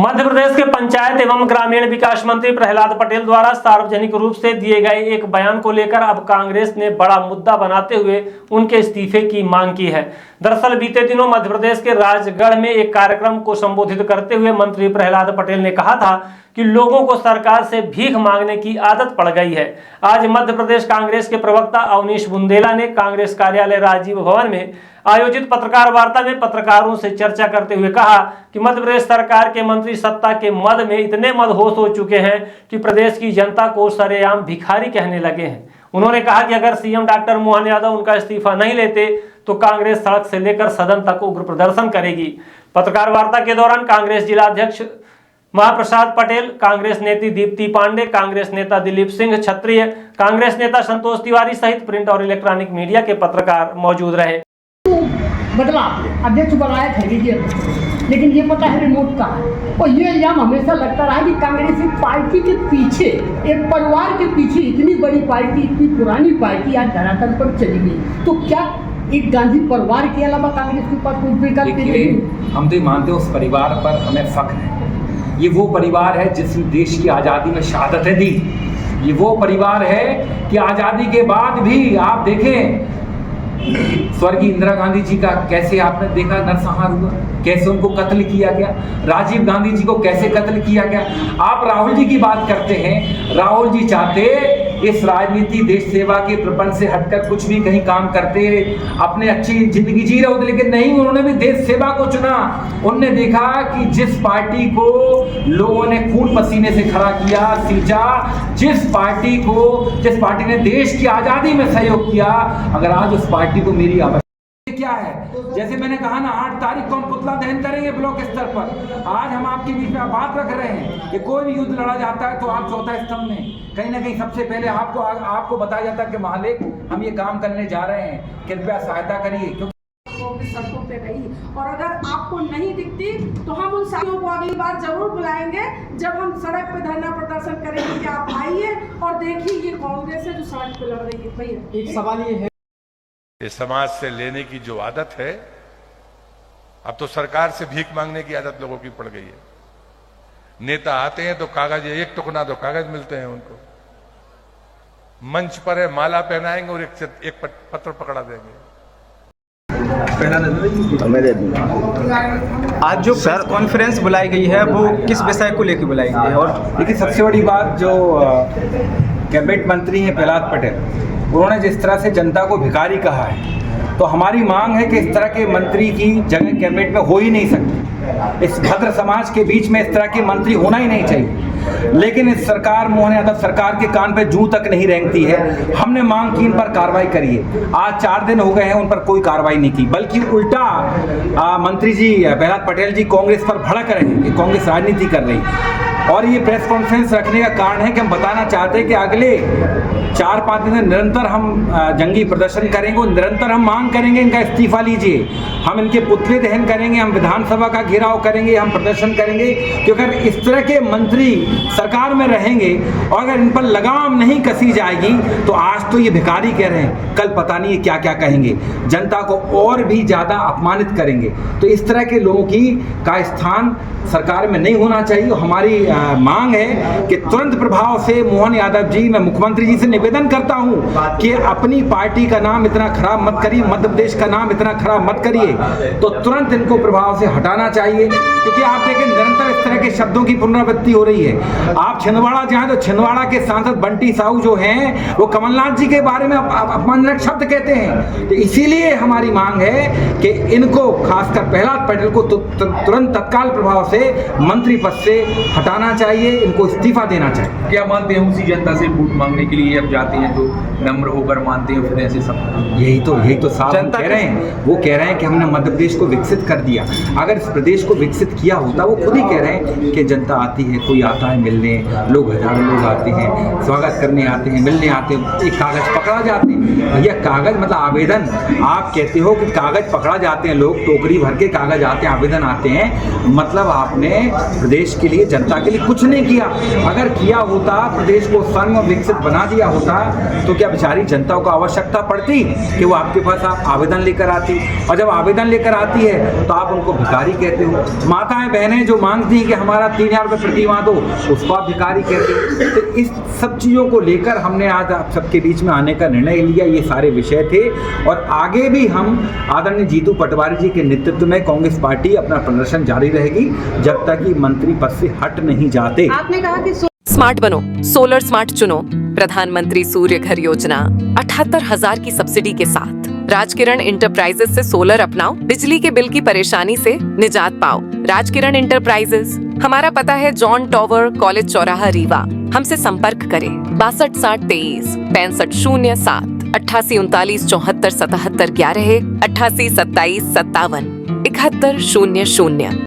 मध्य प्रदेश के पंचायत एवं ग्रामीण विकास मंत्री प्रहलाद पटेल द्वारा सार्वजनिक रूप से दिए गए एक बयान को लेकर अब कांग्रेस ने बड़ा मुद्दा बनाते हुए उनके इस्तीफे की मांग की है। दरअसल बीते दिनों मध्य प्रदेश के राजगढ़ में एक कार्यक्रम को संबोधित करते हुए मंत्री प्रहलाद पटेल ने कहा था कि लोगों को सरकार से भीख मांगने की आदत पड़ गई है। आज मध्य प्रदेश कांग्रेस के प्रवक्ता अवनीश बुंदेला ने कांग्रेस कार्यालय राजीव भवन में आयोजित पत्रकार वार्ता में पत्रकारों से चर्चा करते हुए कहा कि मध्य प्रदेश सरकार के मंत्री सत्ता के मद में इतने मदहोश हो चुके हैं कि प्रदेश की जनता को सरेआम भिखारी कहने लगे हैं। उन्होंने कहा कि अगर सीएम डॉक्टर मोहन यादव उनका इस्तीफा नहीं लेते तो कांग्रेस सड़क से लेकर सदन तक उग्र प्रदर्शन करेगी। पत्रकार वार्ता के दौरान कांग्रेस जिला अध्यक्ष महाप्रसाद पटेल, कांग्रेस नेत्री दीप्ति पांडे, कांग्रेस नेता दिलीप सिंह क्षत्रिय, कांग्रेस नेता संतोष तिवारी सहित प्रिंट और इलेक्ट्रॉनिक मीडिया के पत्रकार मौजूद रहे। बदला अध्यक्ष बनाया खरीदिए, लेकिन ये पता है रिमोट का है। और ये इल्जाम हमेशा लगता रहा कि कांग्रेस एक पार्टी के पीछे, एक परिवार के पीछे इतनी बड़ी पार्टी, इतनी पुरानी पार्टी आज धरातल पर चली गई। तो क्या एक गांधी परिवार के अलावा कांग्रेस के पास कोई विकल्प नहीं? हम तो मानते हैं उस परिवार पर हमें फख्र है। ये वो परिवार है जिसने देश की आज़ादी में शहादतें दी। ये वो परिवार है कि आज़ादी के बाद भी आप देखें स्वर्गीय इंदिरा गांधी जी का कैसे आपने देखा नरसंहार हुआ, कैसे उनको कत्ल किया गया, राजीव गांधी जी को कैसे कत्ल किया गया। आप राहुल जी की बात करते हैं, राहुल जी चाहते इस राजनीति देश सेवा के प्रपंच से हटकर कुछ भी कहीं काम करते, अपने अच्छी जिंदगी जी रहे होते, लेकिन नहीं, उन्होंने भी देश सेवा को चुना। उनने देखा कि जिस पार्टी को लोगों ने खून पसीने से खड़ा किया, सींचा, जिस पार्टी ने देश की आजादी में सहयोग किया, अगर आज उस पार्टी को मेरी आवश्यकता क्या है, जैसे मैंने कहा ना 8 तारीख को हम पुतला दहन करेंगे ब्लॉक स्तर पर। आज हम आपके बीच में बात रख रहे हैं कि कोई भी युद्ध लड़ा जाता है तो आप चौथा स्तंभ में कहीं ना कहीं सबसे पहले आपको बताया जाता है कि महालेख हम ये काम करने जा रहे हैं, कृपया सहायता करिए। क्योंकि सड़कों पे रही, और अगर आपको नहीं दिखती तो हम उन साथियों को अगली बार जरूर बुलाएंगे जब हम सड़क पे धरना प्रदर्शन करेंगे कि आप आइए और देखिए ये कांग्रेस है जो सड़क पे लड़ रही है। भैया एक सवाल ये है, इस समाज से लेने की जो आदत है, अब तो सरकार से भीख मांगने की आदत लोगों की पड़ गई है। नेता आते हैं तो कागज, एक टुकड़ा तो कागज मिलते हैं उनको, मंच पर है माला पहनाएंगे और एक पत्र पकड़ा देंगे। आज जो प्रेस कॉन्फ्रेंस बुलाई गई है वो किस विषय को लेकर बुलाई गई है? और देखिए, सबसे बड़ी बात जो कैबिनेट मंत्री हैं प्रहलाद पटेल, उन्होंने जिस तरह से जनता को भिखारी कहा है, तो हमारी मांग है कि इस तरह के मंत्री की जगह कैबिनेट में हो ही नहीं सकती। इस भद्र समाज के बीच में इस तरह के मंत्री होना ही नहीं चाहिए। लेकिन इस सरकार, मोहन यादव सरकार के कान पे जूं तक नहीं रेंगती है। हमने मांग की इन पर कार्रवाई करिए। आज 4 दिन हो गए हैं, उन पर कोई कार्रवाई नहीं की, बल्कि उल्टा मंत्री जी प्रहलाद पटेल जी कांग्रेस पर भड़क रहे हैं कि कांग्रेस राजनीति कर रही है। और ये प्रेस कॉन्फ्रेंस रखने का कारण है कि हम बताना चाहते हैं कि अगले 4-5 दिन निरंतर हम जंगी प्रदर्शन करेंगे, निरंतर हम मांग करेंगे इनका इस्तीफा लीजिए। हम इनके पुतले दहन करेंगे, हम विधानसभा का घेराव करेंगे, हम प्रदर्शन करेंगे। क्योंकि अगर इस तरह के मंत्री सरकार में रहेंगे और अगर इन पर लगाम नहीं कसी जाएगी तो आज तो ये भिखारी कह रहे हैं, कल पता नहीं क्या क्या कहेंगे, जनता को और भी ज़्यादा अपमानित करेंगे। तो इस तरह के लोगों का स्थान सरकार में नहीं होना चाहिए। हमारी मांग है कि तुरंत प्रभाव से मोहन यादव जी, मैं मुख्यमंत्री जी से निवेदन करता हूं कि अपनी पार्टी का नाम इतना खराब मत करिए, मध्य प्रदेश का नाम इतना खराब मत करिए, तो तुरंत इनको प्रभाव से हटाना चाहिए। क्योंकि आप देखें निरंतर इस तरह के शब्दों की पुनरावृत्ति हो रही है। आप छिंदवाड़ा जाएं तो छिंदवाड़ा के सांसद बंटी साहू जो हैं वो कमलनाथ जी के बारे में अपमानजनक शब्द कहते हैं। तो इसीलिए हमारी मांग है कि इनको, खासकर प्रहलाद पटेल को तुरंत तत्काल प्रभाव से मंत्री पद से हटाना चाहिए, इनको इस्तीफा देना चाहिए। क्या मानते हैं उसी जनता से वोट मांगने के लिए अब जाते हैं तो नम्र होकर मानते हैं, फिर ऐसे सब यही तो साहब कह रहे हैं। वो कह रहे हैं कि हमने मध्य प्रदेश को विकसित कर दिया। अगर इस प्रदेश को विकसित किया होता, वो खुद ही कह रहे हैं कि जनता आती है, कोई आता है मिलने, लोग हजारों लोग आते हैं, स्वागत करने आते हैं, मिलने आते हैं, एक कागज पकड़ा जाते हैं। भैया कागज मतलब आवेदन, आप कहते हो कि कागज पकड़ा जाते हैं, लोग टोकरी भर के कागज आते हैं, आवेदन आते हैं, मतलब आपने प्रदेश के लिए, जनता के लिए कुछ नहीं किया। अगर किया होता, प्रदेश को सर्व विकसित बना दिया होता, तो क्या बेचारी जनता को आवश्यकता पड़ती कि वो आपके पास आप आवेदन लेकर आती? और जब आवेदन लेकर आती है तो आप उनको भिखारी कहते कहते हो, माताएं बहनें जो मांगती हैं कि हमारा 3000 रुपये प्रति माह दो, उसको आप भिखारी कहते हो। तो इस सब चीज़ों को लेकर हमने आज आप सबके बीच में आने का निर्णय लिया। ये सारे विषय थे और आगे भी हम आदरणीय जीतू पटवारी जी के नेतृत्व में कांग्रेस पार्टी अपना प्रदर्शन जारी रहेगी जब तक कि मंत्री पद से हट नहीं जाते। आपने कहा कि स्मार्ट बनो, सोलर स्मार्ट चुनो। प्रधानमंत्री सूर्य घर योजना 78,000 की सब्सिडी के साथ राजकिरण इंटरप्राइजेस से सोलर अपनाओ, बिजली के बिल की परेशानी से निजात पाओ। राजकिरण इंटरप्राइजेस, हमारा पता है जॉन टॉवर, कॉलेज चौराहा, रीवा। हमसे संपर्क करें 62 60 23 65 07 88 39 74 77 11 88 27 57 71 00।